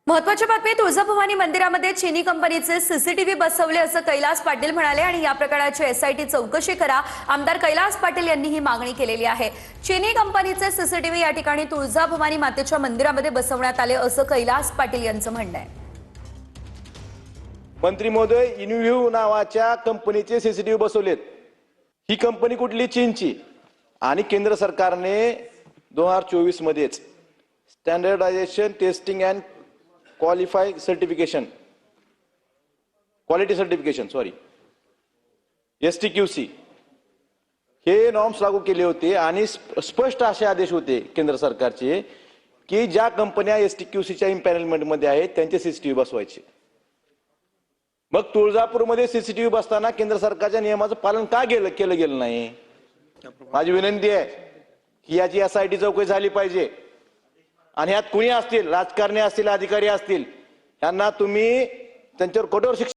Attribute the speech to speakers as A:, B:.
A: महत्वाची बातमी, तुळजाभवानी मंदिरामध्ये चीनी कंपनीचे सीसीटीव्ही बसवले असं कैलास पाटील म्हणाले आणि या प्रकरणाची एसआयटी चौकशी करा, आमदार कैलास पाटील यांनी ही मागणी केलेली आहे। चीनी कंपनीचे सीसीटीव्ही या ठिकाणी तुळजाभवानी मातेच्या मंदिरामध्ये बसवण्यात आले असं कैलास पाटील यांचं म्हणणं आहे।
B: मंत्री महोदय, इनव्ह्यू नावाच्या कंपनीचे सीसीटीव्ही बसवलेत। ही कंपनी कुठली? चीनची। आणि केंद्र सरकारने 2024 मध्येच standardization testing and quality certification STQC हे नॉर्म्स लागू केले होते आणि स्पष्ट असे आदेश होते केंद्र सरकारचे की ज्या कंपन्या STQCच्या इम्पॅनलमेंट मध्ये आहेत त्यांचे सीसीटीव्ही बसवायचे। मग तुळजापूरमध्ये सीसीटीव्ही बसताना केंद्र सरकारच्या नियमाचं पालन का केलं गेलं नाही? माझी विनंती आहे की याची एसआयटी चौकशी झाली पाहिजे आणि यात कुणी असतील, राजकारणी असतील, अधिकारी असतील, यांना तुम्ही त्यांच्यावर कठोर शिक्षा